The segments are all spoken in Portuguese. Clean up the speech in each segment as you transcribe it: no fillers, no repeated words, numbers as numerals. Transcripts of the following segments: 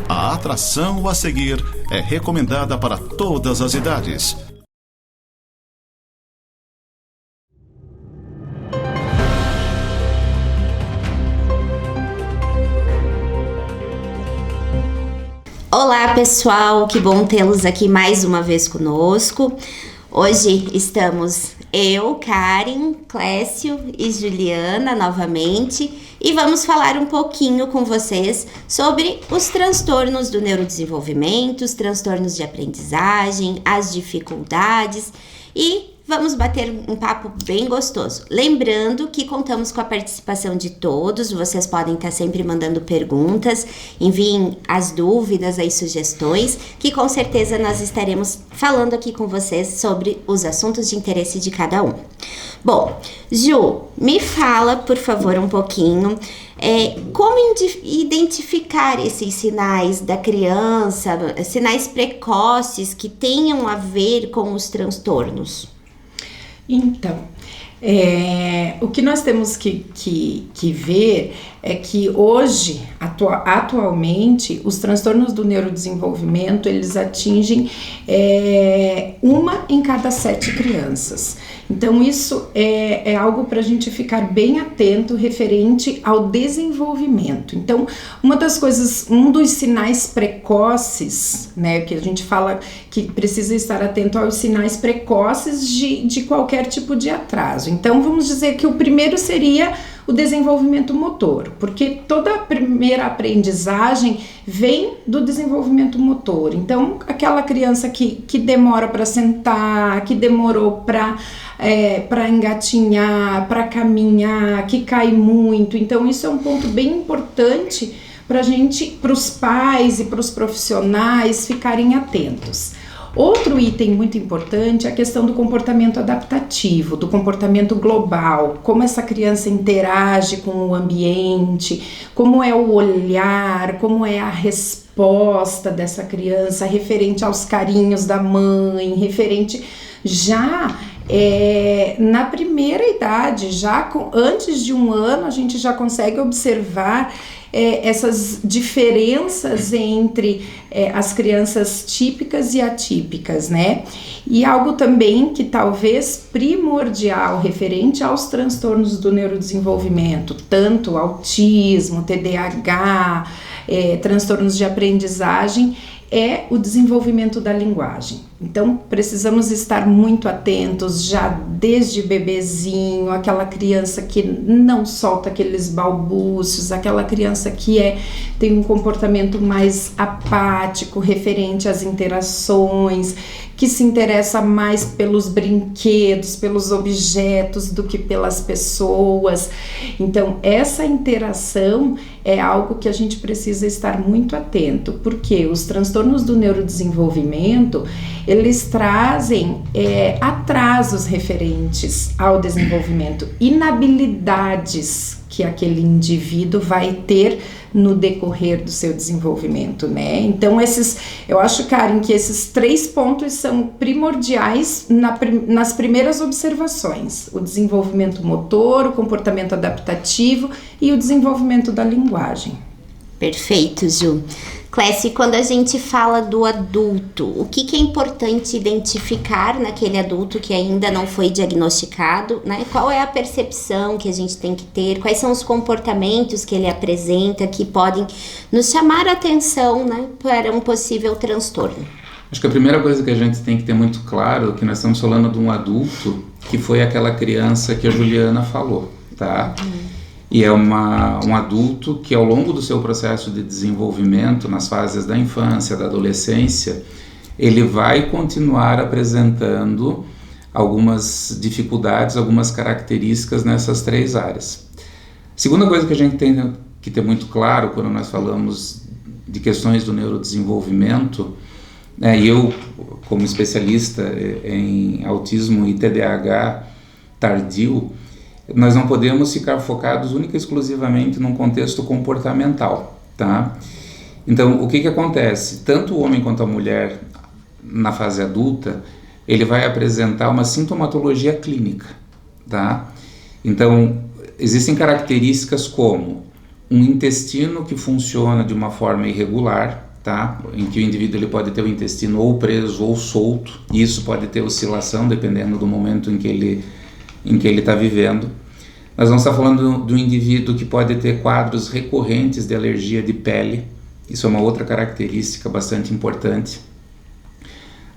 A atração a seguir é recomendada para todas as idades. Olá pessoal, que bom tê-los aqui mais uma vez conosco. Hoje estamos eu, Karen, Clécio e Juliana novamente e vamos falar um pouquinho com vocês sobre os transtornos do neurodesenvolvimento, os transtornos de aprendizagem, as dificuldades e vamos bater um papo bem gostoso. Lembrando que contamos com a participação de todos, vocês podem estar sempre mandando perguntas, enviem as dúvidas, as sugestões, que com certeza nós estaremos falando aqui com vocês sobre os assuntos de interesse de cada um. Bom, Ju, me fala, por favor, um pouquinho, como identificar esses sinais da criança, sinais precoces que tenham a ver com os transtornos? Então, o que nós temos que ver é que hoje, atualmente, os transtornos do neurodesenvolvimento, eles atingem 1 em cada 7 crianças. Então, isso é algo para a gente ficar bem atento referente ao desenvolvimento. Então, um dos sinais precoces, né, que a gente fala que precisa estar atento aos sinais precoces de qualquer tipo de atraso. Então, vamos dizer que o primeiro seria o desenvolvimento motor, porque toda a primeira aprendizagem vem do desenvolvimento motor. Então, aquela criança que demora para sentar, que demorou para engatinhar, para caminhar, que cai muito. Então, isso é um ponto bem importante para os pais e para os profissionais ficarem atentos. Outro item muito importante é a questão do comportamento adaptativo, do comportamento global, como essa criança interage com o ambiente, como é o olhar, como é a resposta dessa criança referente aos carinhos da mãe, referente já na primeira idade, antes de 1 ano, a gente já consegue observar essas diferenças entre as crianças típicas e atípicas, né? E algo também que talvez primordial referente aos transtornos do neurodesenvolvimento, tanto autismo, TDAH, transtornos de aprendizagem, é o desenvolvimento da linguagem. Então, precisamos estar muito atentos já desde bebezinho, aquela criança que não solta aqueles balbúcios, aquela criança que tem um comportamento mais apático, referente às interações, que se interessa mais pelos brinquedos, pelos objetos do que pelas pessoas. Então, essa interação é algo que a gente precisa estar muito atento, porque os transtornos do neurodesenvolvimento, eles trazem atrasos referentes ao desenvolvimento, inabilidades que aquele indivíduo vai ter no decorrer do seu desenvolvimento, né? Então, eu acho, Karen, que esses 3 pontos são primordiais nas primeiras observações: o desenvolvimento motor, o comportamento adaptativo e o desenvolvimento da linguagem. Perfeito, Ju. Clécio, quando a gente fala do adulto, o que é importante identificar naquele adulto que ainda não foi diagnosticado, né? Qual é a percepção que a gente tem que ter? Quais são os comportamentos que ele apresenta que podem nos chamar a atenção, né, para um possível transtorno? Acho que a primeira coisa que a gente tem que ter muito claro é que nós estamos falando de um adulto que foi aquela criança que a Juliana falou, tá? E é um adulto que, ao longo do seu processo de desenvolvimento, nas fases da infância, da adolescência, ele vai continuar apresentando algumas dificuldades, algumas características nessas 3 áreas. Segunda coisa que a gente tem que ter muito claro quando nós falamos de questões do neurodesenvolvimento, e eu, como especialista em autismo e TDAH tardio, nós não podemos ficar focados única e exclusivamente num contexto comportamental, tá? Então, o que acontece? Tanto o homem quanto a mulher, na fase adulta, ele vai apresentar uma sintomatologia clínica, tá? Então, existem características como um intestino que funciona de uma forma irregular, tá? Em que o indivíduo ele pode ter o intestino ou preso ou solto, e isso pode ter oscilação dependendo do momento em que ele está vivendo. Nós vamos estar falando do indivíduo que pode ter quadros recorrentes de alergia de pele, isso é uma outra característica bastante importante.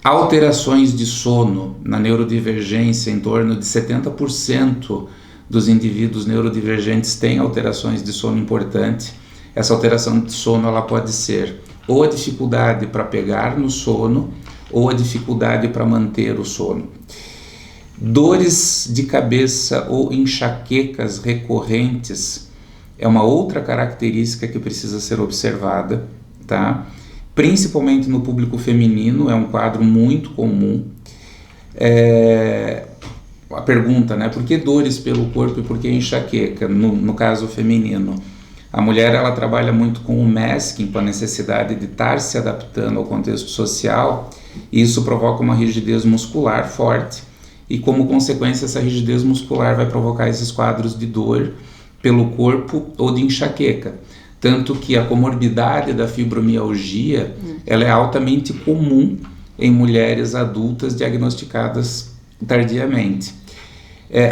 Alterações de sono na neurodivergência, em torno de 70% dos indivíduos neurodivergentes têm alterações de sono importante. Essa alteração de sono ela pode ser ou a dificuldade para pegar no sono ou a dificuldade para manter o sono. Dores de cabeça ou enxaquecas recorrentes é uma outra característica que precisa ser observada, tá? Principalmente no público feminino, é um quadro muito comum. A pergunta, né? Por que dores pelo corpo e por que enxaqueca, no caso feminino? A mulher ela trabalha muito com o masking, com a necessidade de estar se adaptando ao contexto social, e isso provoca uma rigidez muscular forte, e como consequência essa rigidez muscular vai provocar esses quadros de dor pelo corpo ou de enxaqueca. Tanto que a comorbidade da fibromialgia ela é altamente comum em mulheres adultas diagnosticadas tardiamente.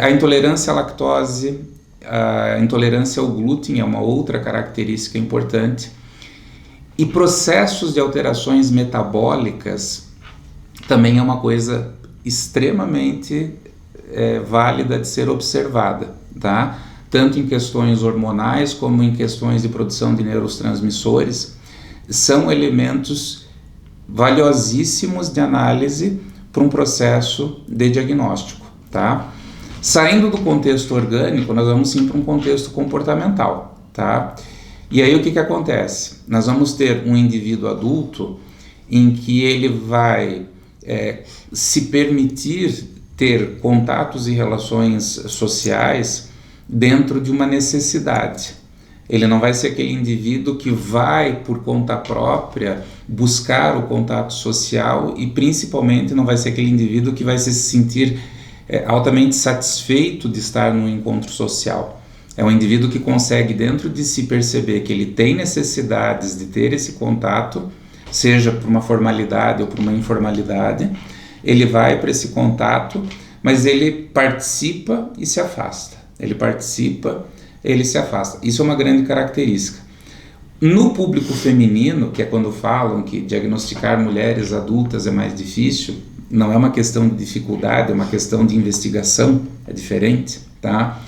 A intolerância à lactose, a intolerância ao glúten é uma outra característica importante. E processos de alterações metabólicas também é uma coisa extremamente válida de ser observada, tá? Tanto em questões hormonais como em questões de produção de neurotransmissores, são elementos valiosíssimos de análise para um processo de diagnóstico, tá? Saindo do contexto orgânico, nós vamos sim para um contexto comportamental, tá? E aí o que acontece? Nós vamos ter um indivíduo adulto em que ele vai se permitir ter contatos e relações sociais dentro de uma necessidade. Ele não vai ser aquele indivíduo que vai, por conta própria, buscar o contato social, e principalmente não vai ser aquele indivíduo que vai se sentir altamente satisfeito de estar num encontro social. É um indivíduo que consegue dentro de si perceber que ele tem necessidades de ter esse contato, seja por uma formalidade ou por uma informalidade. Ele vai para esse contato, mas ele participa e se afasta. Ele participa, ele se afasta. Isso é uma grande característica. No público feminino, que é quando falam que diagnosticar mulheres adultas é mais difícil, não é uma questão de dificuldade, é uma questão de investigação, é diferente, tá?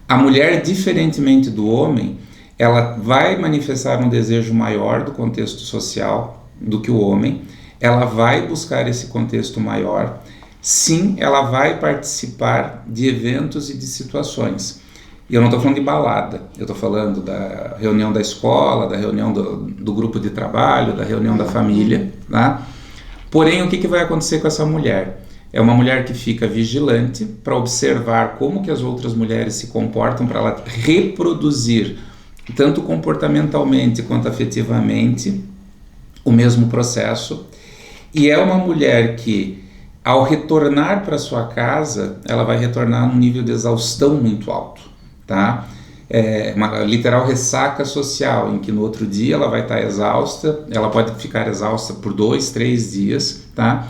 A mulher, diferentemente do homem, ela vai manifestar um desejo maior do contexto social do que o homem, ela vai buscar esse contexto maior, sim, ela vai participar de eventos e de situações. E eu não estou falando de balada, eu estou falando da reunião da escola, da reunião do grupo de trabalho, da reunião da família, tá? Porém, o que vai acontecer com essa mulher? É uma mulher que fica vigilante para observar como que as outras mulheres se comportam, para ela reproduzir, tanto comportamentalmente quanto afetivamente, o mesmo processo. E é uma mulher que, ao retornar para sua casa, ela vai retornar num nível de exaustão muito alto, tá? Uma literal ressaca social, em que no outro dia ela vai estar exausta, ela pode ficar exausta por 2, 3 dias, tá?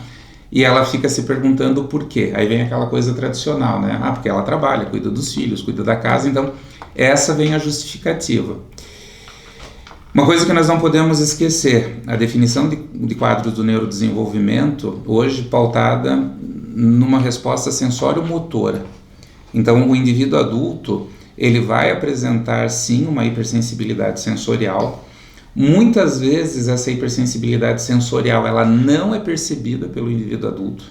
E ela fica se perguntando o porquê. Aí vem aquela coisa tradicional, né? Porque ela trabalha, cuida dos filhos, cuida da casa, então essa vem a justificativa. Uma coisa que nós não podemos esquecer, a definição de quadros do neurodesenvolvimento, hoje pautada numa resposta sensório-motora. Então, o indivíduo adulto, ele vai apresentar sim uma hipersensibilidade sensorial. Muitas vezes essa hipersensibilidade sensorial ela não é percebida pelo indivíduo adulto,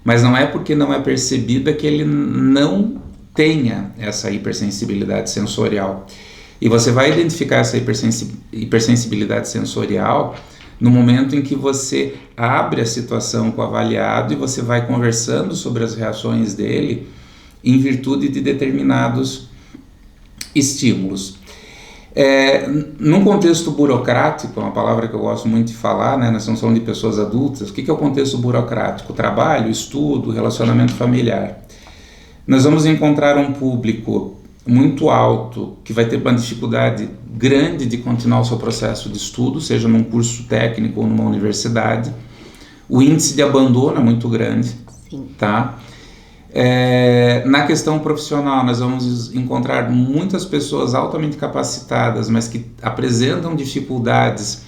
mas não é porque não é percebida que ele não tenha essa hipersensibilidade sensorial. E você vai identificar essa hipersensibilidade sensorial no momento em que você abre a situação com o avaliado e você vai conversando sobre as reações dele em virtude de determinados estímulos. Num contexto burocrático, uma palavra que eu gosto muito de falar, né, nós estamos falando de pessoas adultas, o que é o contexto burocrático? Trabalho, estudo, relacionamento familiar. Nós vamos encontrar um público muito alto, que vai ter uma dificuldade grande de continuar o seu processo de estudo, seja num curso técnico ou numa universidade. O índice de abandono é muito grande. Sim. Tá? Na questão profissional, nós vamos encontrar muitas pessoas altamente capacitadas, mas que apresentam dificuldades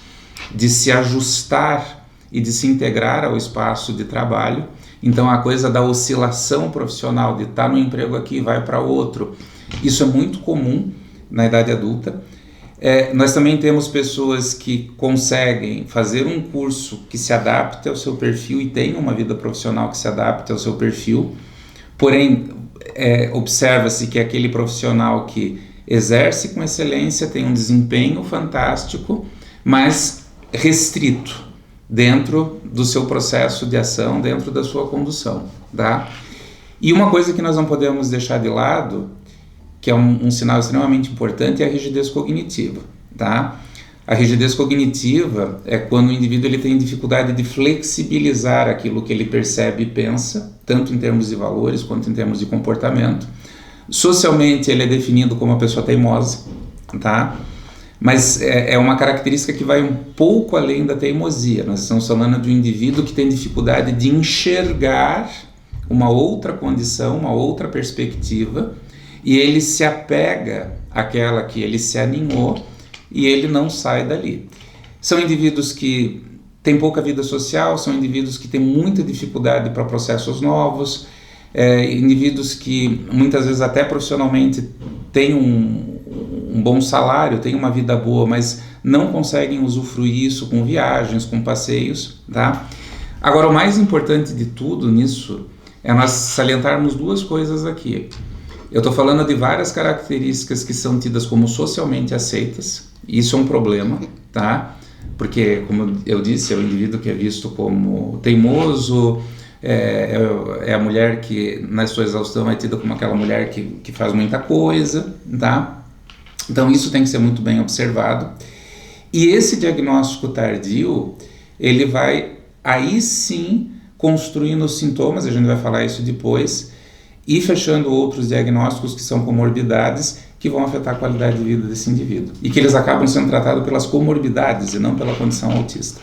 de se ajustar e de se integrar ao espaço de trabalho. Então, a coisa da oscilação profissional, de estar no emprego aqui e vai para outro, isso é muito comum na idade adulta. Nós também temos pessoas que conseguem fazer um curso que se adapte ao seu perfil e tenham uma vida profissional que se adapte ao seu perfil, porém, observa-se que é aquele profissional que exerce com excelência, tem um desempenho fantástico, mas restrito dentro do seu processo de ação, dentro da sua condução, tá? E uma coisa que nós não podemos deixar de lado, que é um sinal extremamente importante, é a rigidez cognitiva, tá? A rigidez cognitiva é quando o indivíduo ele tem dificuldade de flexibilizar aquilo que ele percebe e pensa, tanto em termos de valores quanto em termos de comportamento. Socialmente ele é definido como uma pessoa teimosa, tá? Mas é uma característica que vai um pouco além da teimosia. Nós estamos falando de um indivíduo que tem dificuldade de enxergar uma outra condição, uma outra perspectiva, e ele se apega àquela que ele se aninhou e ele não sai dali. São indivíduos que têm pouca vida social, são indivíduos que têm muita dificuldade para processos novos, indivíduos que muitas vezes até profissionalmente têm um bom salário, têm uma vida boa, mas não conseguem usufruir isso com viagens, com passeios, tá? Agora, o mais importante de tudo nisso é nós salientarmos duas coisas aqui. Eu estou falando de várias características que são tidas como socialmente aceitas. Isso é um problema, tá? Porque, como eu disse, é o indivíduo que é visto como teimoso, é a mulher que, na sua exaustão, é tida como aquela mulher que faz muita coisa, tá? Então, isso tem que ser muito bem observado. E esse diagnóstico tardio, ele vai, aí sim, construindo os sintomas, a gente vai falar isso depois, e fechando outros diagnósticos que são comorbidades que vão afetar a qualidade de vida desse indivíduo. E que eles acabam sendo tratados pelas comorbidades e não pela condição autista.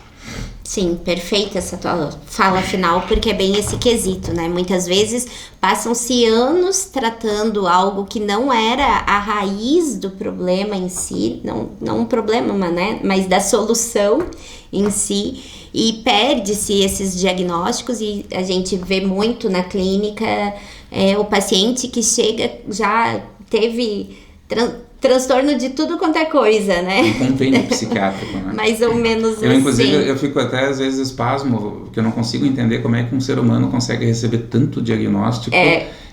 Sim, perfeita essa tua fala final, porque é bem esse quesito, né? Muitas vezes passam-se anos tratando algo que não era a raiz do problema em si, não um problema, né? Mas da solução em si, e perde-se esses diagnósticos, e a gente vê muito na clínica o paciente que chega já teve transtorno de tudo quanto é coisa, né? Um compêndio psiquiátrico, né? Mais ou menos eu, inclusive, assim. Eu fico até às vezes espasmo, porque eu não consigo entender como é que um ser humano consegue receber tanto diagnóstico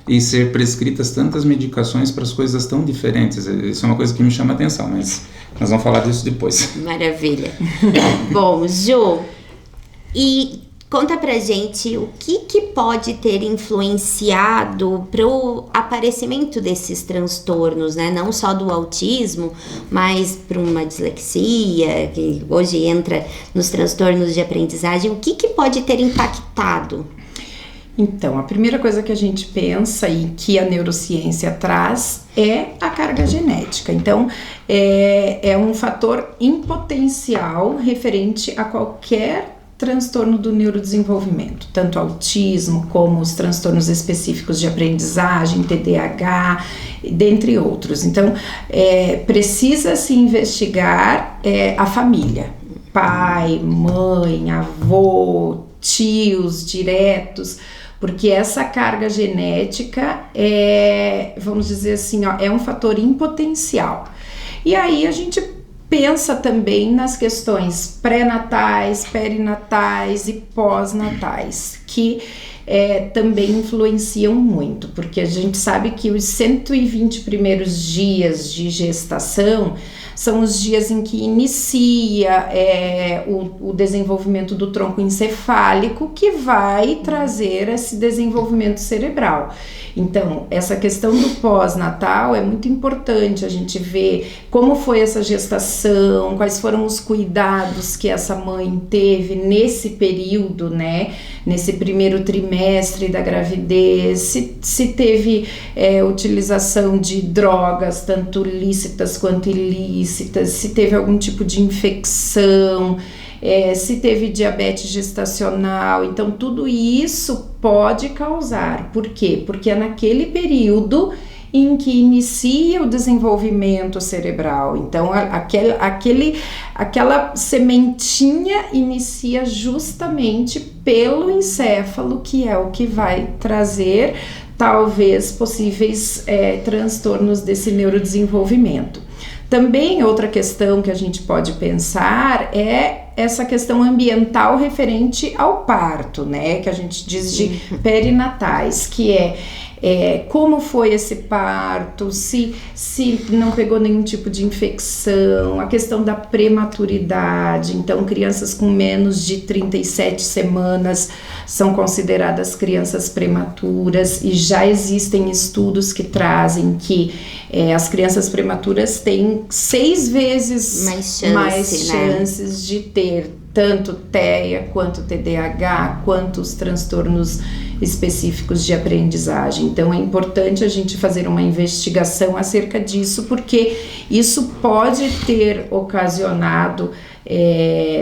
e ser prescritas tantas medicações para as coisas tão diferentes. Isso é uma coisa que me chama a atenção, mas nós vamos falar disso depois. Maravilha. Bom, Ju, e conta pra gente o que pode ter influenciado pro aparecimento desses transtornos, né? Não só do autismo, mas para uma dislexia, que hoje entra nos transtornos de aprendizagem. O que pode ter impactado? Então, a primeira coisa que a gente pensa e que a neurociência traz é a carga genética. Então, é um fator em potencial referente a qualquer transtorno do neurodesenvolvimento, tanto autismo como os transtornos específicos de aprendizagem, TDAH, dentre outros. Então, precisa se investigar a família, pai, mãe, avô, tios diretos, porque essa carga genética vamos dizer assim, é um fator em potencial. E aí a gente pensa também nas questões pré-natais, perinatais e pós-natais, que também influenciam muito, porque a gente sabe que os 120 primeiros dias de gestação são os dias em que inicia o desenvolvimento do tronco encefálico, que vai trazer esse desenvolvimento cerebral. Então, essa questão do pós-natal é muito importante a gente ver como foi essa gestação, quais foram os cuidados que essa mãe teve nesse período, né? Nesse primeiro trimestre da gravidez, se teve utilização de drogas, tanto lícitas quanto ilícitas, se teve algum tipo de infecção, se teve diabetes gestacional. Então tudo isso pode causar. Por quê? Porque é naquele período em que inicia o desenvolvimento cerebral. Então aquela sementinha inicia justamente pelo encéfalo, que é o que vai trazer talvez possíveis transtornos desse neurodesenvolvimento. Também outra questão que a gente pode pensar é essa questão ambiental referente ao parto, né? Que a gente diz de perinatais, que como foi esse parto, se não pegou nenhum tipo de infecção, a questão da prematuridade. Então, crianças com menos de 37 semanas são consideradas crianças prematuras, e já existem estudos que trazem que as crianças prematuras têm 6 vezes mais chances de ter tanto TEA, quanto TDAH, quanto os transtornos específicos de aprendizagem. Então é importante a gente fazer uma investigação acerca disso, porque isso pode ter ocasionado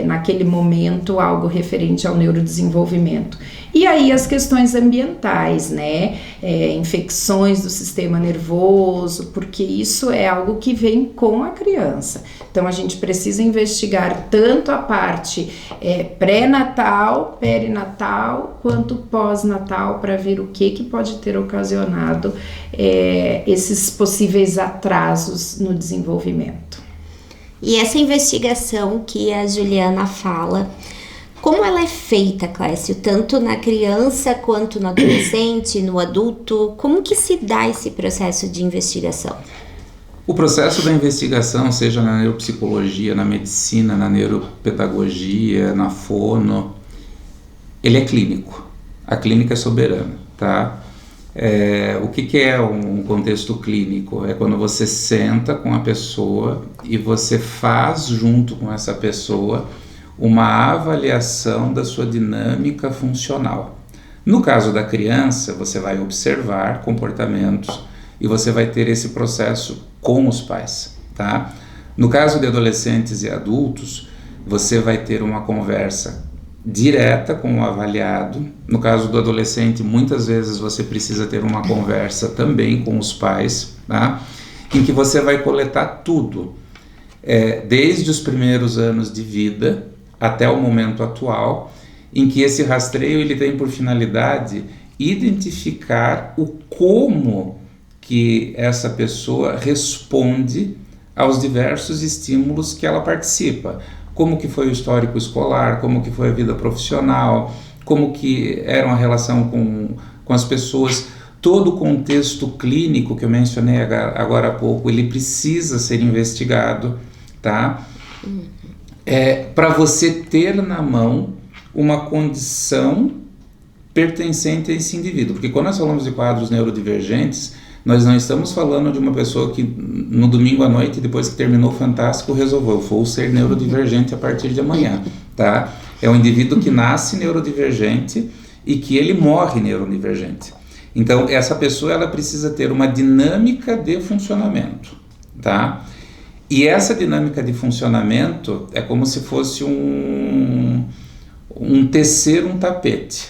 naquele momento algo referente ao neurodesenvolvimento. E aí as questões ambientais, né? Infecções do sistema nervoso, porque isso é algo que vem com a criança. Então a gente precisa investigar tanto a parte pré-natal, perinatal, quanto pós-natal, para ver o que pode ter ocasionado esses possíveis atrasos no desenvolvimento. E essa investigação que a Juliana fala, como ela é feita, Clécio, tanto na criança quanto no adolescente, no adulto? Como que se dá esse processo de investigação? O processo da investigação, seja na neuropsicologia, na medicina, na neuropedagogia, na fono, ele é clínico. A clínica é soberana, tá? O que é um contexto clínico? É quando você senta com a pessoa e você faz junto com essa pessoa uma avaliação da sua dinâmica funcional. No caso da criança, você vai observar comportamentos e você vai ter esse processo com os pais, tá? No caso de adolescentes e adultos, você vai ter uma conversa direta com o avaliado. No caso do adolescente, muitas vezes você precisa ter uma conversa também com os pais, tá? Em que você vai coletar tudo, desde os primeiros anos de vida até o momento atual, em que esse rastreio ele tem por finalidade identificar o como que essa pessoa responde aos diversos estímulos que ela participa. Como que foi o histórico escolar, como que foi a vida profissional, como que era uma relação com as pessoas. Todo o contexto clínico que eu mencionei agora há pouco, ele precisa ser investigado, tá? Para você ter na mão uma condição pertencente a esse indivíduo. Porque quando nós falamos de quadros neurodivergentes, nós não estamos falando de uma pessoa que no domingo à noite, depois que terminou o Fantástico, resolveu, vou ser neurodivergente a partir de amanhã, tá? É um indivíduo que nasce neurodivergente e que ele morre neurodivergente. Então, essa pessoa ela precisa ter uma dinâmica de funcionamento, tá? E essa dinâmica de funcionamento é como se fosse um tecer um tapete.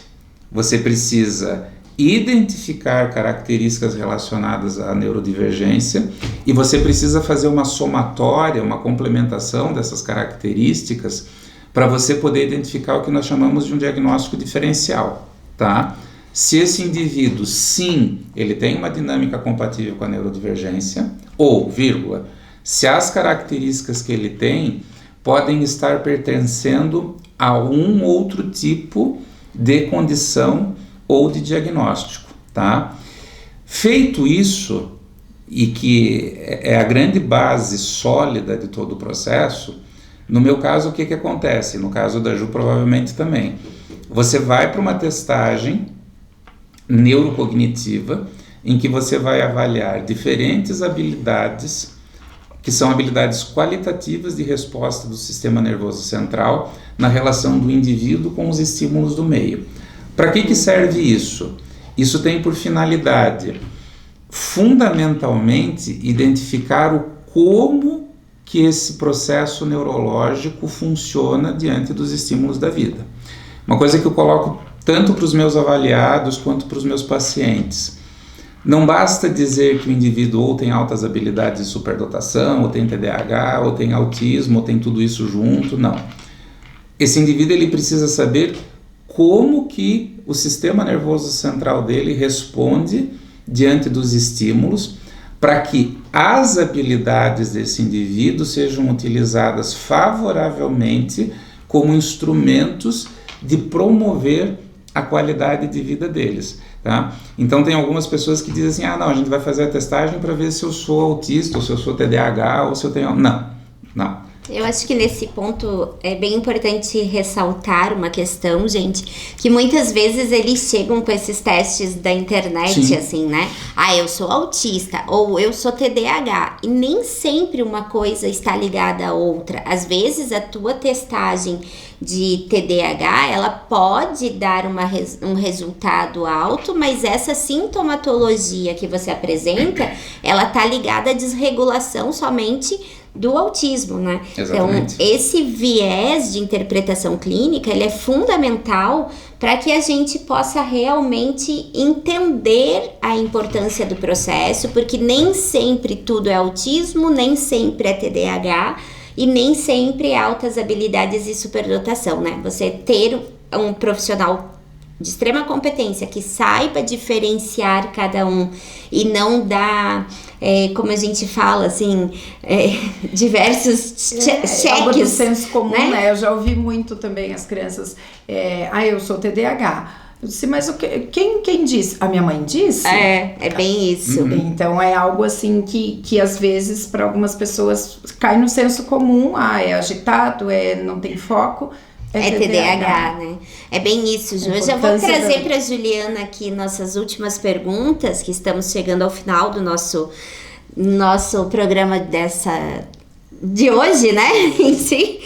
Você precisa identificar características relacionadas à neurodivergência e você precisa fazer uma somatória, uma complementação dessas características para você poder identificar o que nós chamamos de um diagnóstico diferencial, tá? Se esse indivíduo, sim, ele tem uma dinâmica compatível com a neurodivergência, ou, vírgula, se as características que ele tem podem estar pertencendo a um outro tipo de condição ou de diagnóstico, tá? Feito isso, e que é a grande base sólida de todo o processo. No meu caso, o que acontece? No caso da Ju, provavelmente também. Você vai para uma testagem neurocognitiva em que você vai avaliar diferentes habilidades, que são habilidades qualitativas de resposta do sistema nervoso central na relação do indivíduo com os estímulos do meio. Para que serve isso? Isso tem por finalidade, fundamentalmente, identificar o como que esse processo neurológico funciona diante dos estímulos da vida. Uma coisa que eu coloco tanto para os meus avaliados quanto para os meus pacientes. Não basta dizer que o indivíduo ou tem altas habilidades de superdotação, ou tem TDAH, ou tem autismo, ou tem tudo isso junto, não. Esse indivíduo ele precisa saber como que o sistema nervoso central dele responde diante dos estímulos, para que as habilidades desse indivíduo sejam utilizadas favoravelmente como instrumentos de promover a qualidade de vida deles, tá? Então tem algumas pessoas que dizem assim, não, a gente vai fazer a testagem para ver se eu sou autista, ou se eu sou TDAH, ou se eu tenho... Não. Eu acho que nesse ponto é bem importante ressaltar uma questão, gente, que muitas vezes eles chegam com esses testes da internet, Sim. assim, né? Eu sou autista, ou eu sou TDAH, e nem sempre uma coisa está ligada à outra. Às vezes a tua testagem de TDAH, ela pode dar um resultado alto, mas essa sintomatologia que você apresenta, ela tá ligada à desregulação somente do autismo, né? Exatamente. Então, esse viés de interpretação clínica, ele é fundamental para que a gente possa realmente entender a importância do processo, porque nem sempre tudo é autismo, nem sempre é TDAH e nem sempre é altas habilidades e superdotação, né? Você ter um profissional de extrema competência que saiba diferenciar cada um e não dar, como a gente fala, assim, diversos Algo do cheques, senso comum, né? né? Eu já ouvi muito também as crianças, eu sou TDAH. Eu disse, mas o que, quem disse? A minha mãe disse? É bem isso. Então é algo assim que às vezes para algumas pessoas cai no senso comum, é agitado, não tem foco. É TDAH, né? É bem isso, Ju. Eu já vou trazer para a Juliana aqui nossas últimas perguntas, que estamos chegando ao final do nosso programa de hoje, né? Em si.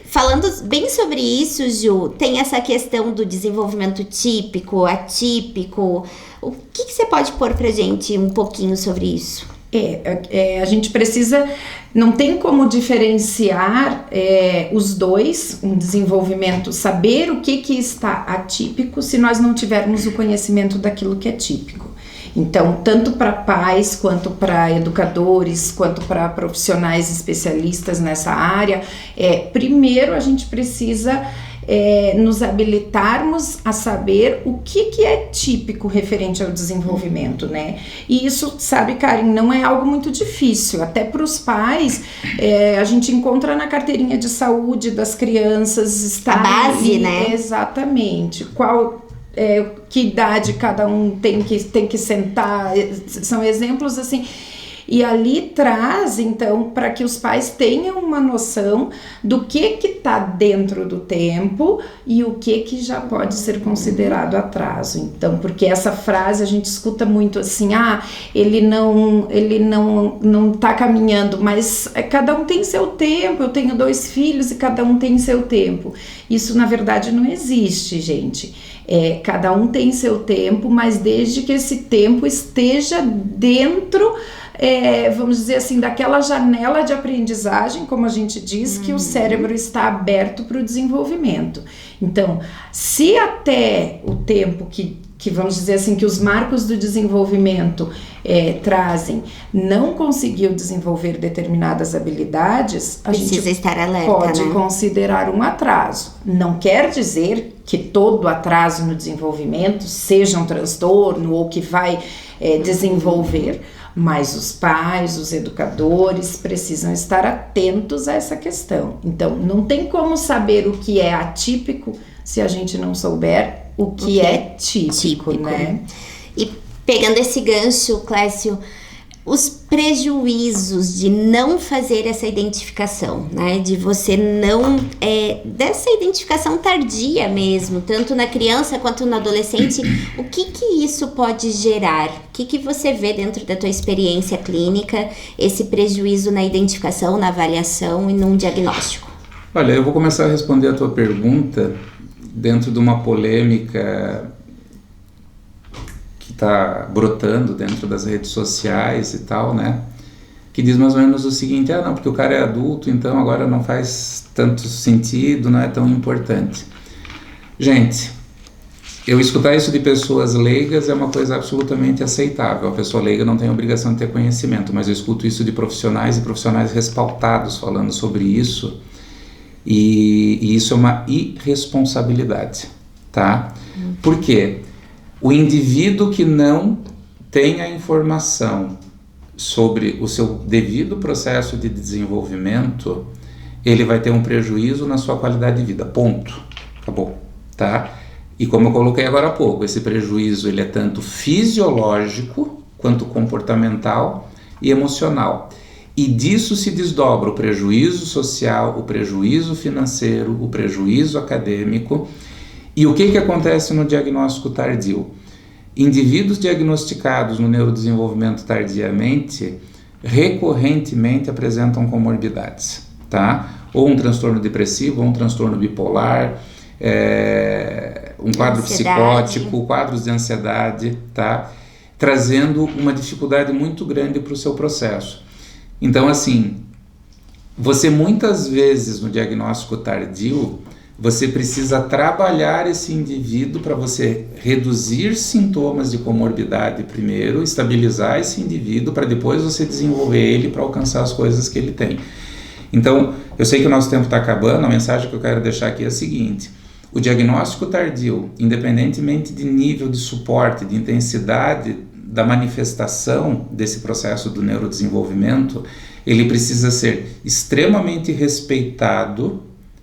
Falando bem sobre isso, Ju, tem essa questão do desenvolvimento típico, atípico. O que você pode pôr pra gente um pouquinho sobre isso? A gente precisa, não tem como diferenciar os dois, um desenvolvimento, saber o que está atípico se nós não tivermos o conhecimento daquilo que é típico. Então, tanto para pais, quanto para educadores, quanto para profissionais especialistas nessa área, primeiro a gente precisa nos habilitarmos a saber o que é típico referente ao desenvolvimento, né? E isso, sabe, Karen, não é algo muito difícil, até para os pais, a gente encontra na carteirinha de saúde das crianças, está a base, né? Exatamente, que idade cada um tem que sentar, são exemplos assim. E ali traz, então, para que os pais tenham uma noção do que está dentro do tempo e o que já pode ser considerado atraso. Então, porque essa frase a gente escuta muito assim, ele não está caminhando, mas cada um tem seu tempo, eu tenho 2 filhos e cada um tem seu tempo. Isso, na verdade, não existe, gente. Cada um tem seu tempo, mas desde que esse tempo esteja dentro, vamos dizer assim, daquela janela de aprendizagem, como a gente diz, que o cérebro está aberto para o desenvolvimento. Então, se até o tempo que vamos dizer assim, que os marcos do desenvolvimento trazem, não conseguiu desenvolver determinadas habilidades, a Precisa gente estar alerta, pode né? considerar um atraso. Não quer dizer que todo atraso no desenvolvimento seja um transtorno ou que vai desenvolver, mas os pais, os educadores precisam estar atentos a essa questão. Então, não tem como saber o que é atípico se a gente não souber o que é típico, né? E pegando esse gancho, Clécio, os prejuízos de não fazer essa identificação, né? De você não... dessa identificação tardia mesmo, tanto na criança quanto no adolescente, o que isso pode gerar? O que você vê dentro da tua experiência clínica, esse prejuízo na identificação, na avaliação e num diagnóstico? Olha, eu vou começar a responder a tua pergunta dentro de uma polêmica que está brotando dentro das redes sociais e tal, né? Que diz mais ou menos o seguinte: não, porque o cara é adulto, então agora não faz tanto sentido, não é tão importante. Gente, eu escutar isso de pessoas leigas é uma coisa absolutamente aceitável. A pessoa leiga não tem obrigação de ter conhecimento, mas eu escuto isso de profissionais e profissionais respaldados falando sobre isso, e isso é uma irresponsabilidade, tá? Por quê? O indivíduo que não tem a informação sobre o seu devido processo de desenvolvimento, ele vai ter um prejuízo na sua qualidade de vida, ponto, acabou, tá? E como eu coloquei agora há pouco, esse prejuízo ele é tanto fisiológico quanto comportamental e emocional. E disso se desdobra o prejuízo social, o prejuízo financeiro, o prejuízo acadêmico. E o que acontece no diagnóstico tardio? Indivíduos diagnosticados no neurodesenvolvimento tardiamente, recorrentemente apresentam comorbidades, tá? Ou um transtorno depressivo, ou um transtorno bipolar, um quadro psicótico, quadros de ansiedade, tá? Trazendo uma dificuldade muito grande para o seu processo. Então, assim, você muitas vezes no diagnóstico tardio, você precisa trabalhar esse indivíduo para você reduzir sintomas de comorbidade primeiro, estabilizar esse indivíduo para depois você desenvolver ele para alcançar as coisas que ele tem. Então, eu sei que o nosso tempo está acabando, a mensagem que eu quero deixar aqui é a seguinte: o diagnóstico tardio, independentemente de nível de suporte, de intensidade da manifestação desse processo do neurodesenvolvimento, ele precisa ser extremamente respeitado,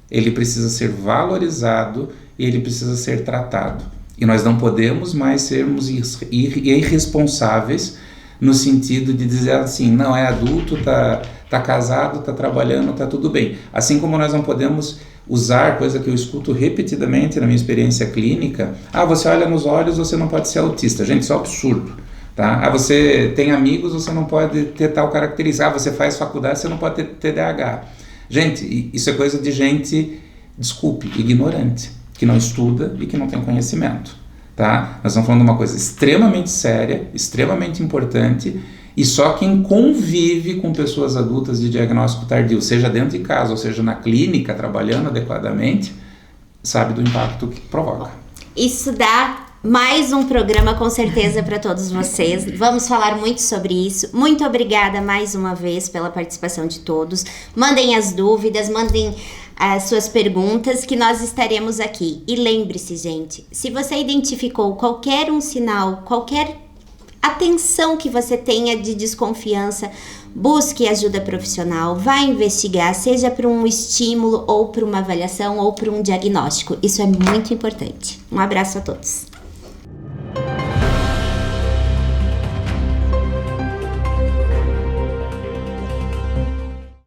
ele precisa ser valorizado e ele precisa ser tratado. E nós não podemos mais sermos irresponsáveis no sentido de dizer assim, não, é adulto, tá casado, tá trabalhando, tá tudo bem. Assim como nós não podemos usar, coisa que eu escuto repetidamente na minha experiência clínica, você olha nos olhos, você não pode ser autista. Gente, isso é um absurdo. Tá? Você tem amigos, você não pode ter tal característica. Você faz faculdade, você não pode ter TDAH. Gente, isso é coisa de gente, desculpe, ignorante, que não estuda e que não tem conhecimento. Tá? Nós estamos falando de uma coisa extremamente séria, extremamente importante, e só quem convive com pessoas adultas de diagnóstico tardio, seja dentro de casa ou seja na clínica, trabalhando adequadamente, sabe do impacto que provoca. Isso dá mais um programa com certeza para todos vocês. Vamos falar muito sobre isso. Muito obrigada mais uma vez pela participação de todos. Mandem as dúvidas, mandem as suas perguntas que nós estaremos aqui. E lembre-se, gente, se você identificou qualquer um sinal, qualquer atenção que você tenha de desconfiança, busque ajuda profissional, vá investigar, seja para um estímulo ou para uma avaliação ou para um diagnóstico. Isso é muito importante. Um abraço a todos.